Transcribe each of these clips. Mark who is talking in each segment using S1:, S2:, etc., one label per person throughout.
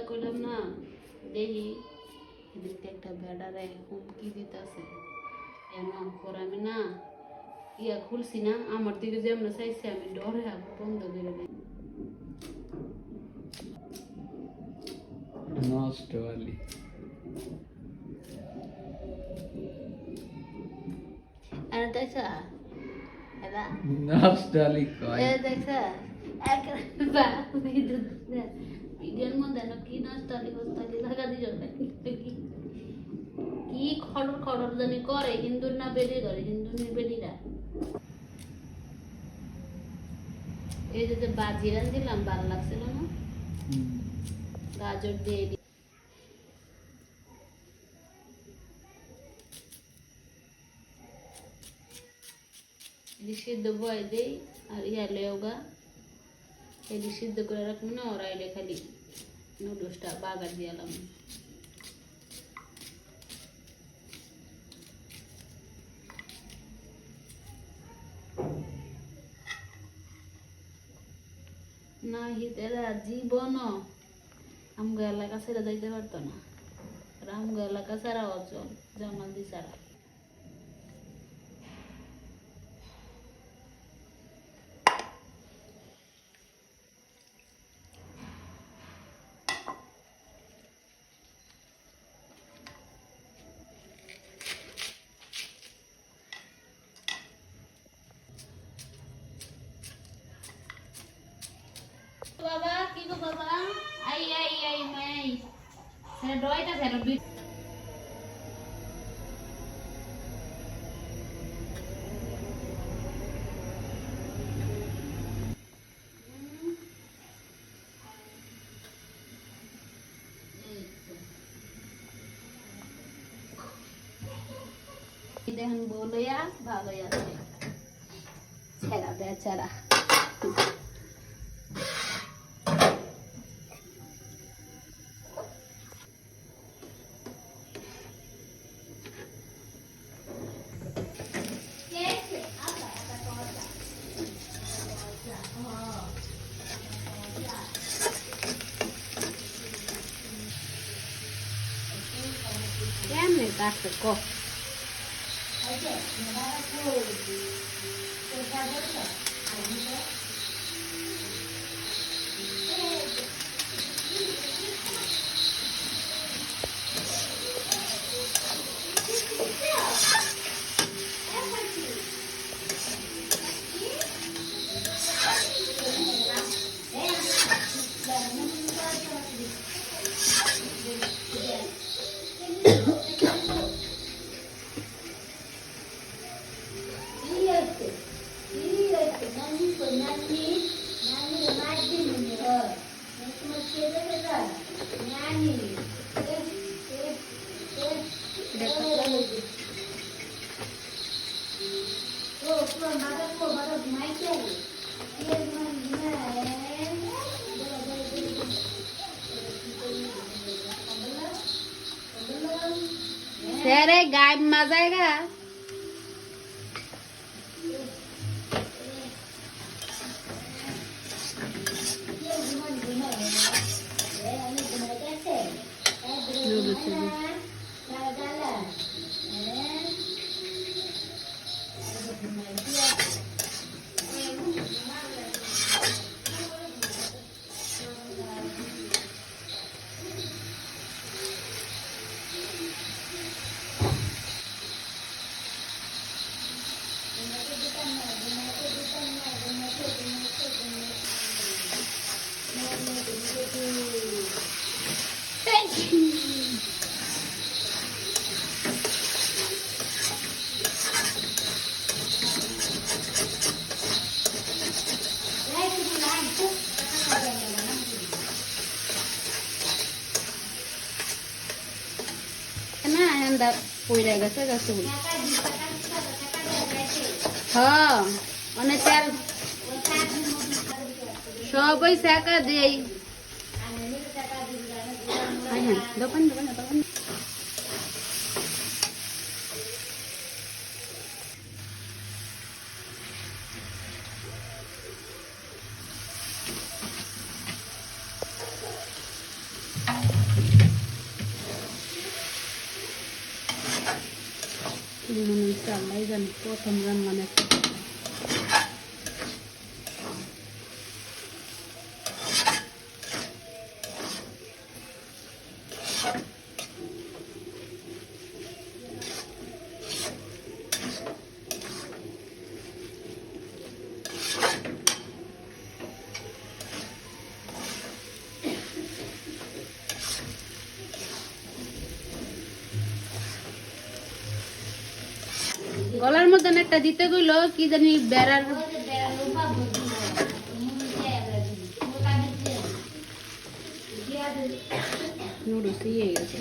S1: কইলাম না দেখি এদিকে একটা বেড়ারে হুমকি দিতেছে এমন পর আমি না ইয়া খুলছি না আমার দিকে যেমন চাইছে আমি ডরে বন্ধ করে দিই
S2: নষ্ট আলি
S1: আর দেখছা এলা
S2: নষ্ট আলি কয়
S1: এ দেখছা এক ভিডিওর মধ্যে না কি নষ্টালি হস্তালি লাগা দিল কি খড়র খড়র জানি করে হিন্দুর না বেড়ে করে হিন্দু বেড়িরা এই যে বাজি রান দিলাম ভালো লাগছিল না গাজর দিয়ে সিদ্ধ বয় দেই আর ইয়া লেওগা এই সিদ্ধ করে রাখবো না ওরা এলে খালি নুডলসটা বাগার দিয়ালাম না হিতেরা জীবন আমগো এলাকা ছেড়ে যাইতে পারতো না আর আমগো এলাকা ছাড়া অচল জামালদি ছাড়া বাবা কি গো বাবা আই আই আই মাই সেটা ডয়টা সেটা দুই দেখেন বলইয়া ভালোই আছে ছেড়া বেচারা কেমনে কাটতে ক সেরে গায়ে মাজায়গা ঠান্ডা পড়ে গেছে গাছগুলো হ্যাঁ অনেক তেল সবাই টাকা দেই দোকান দোকান দোকান মনে হচ্ছে আল্লাহ জানি প্রথম রান্না একটা গলার মতন একটা দিতে গইলো কি জানি বেড়ার নুডলস ইয়ে গেছে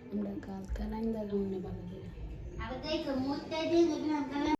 S1: আমরা কালকে রান্না ভালো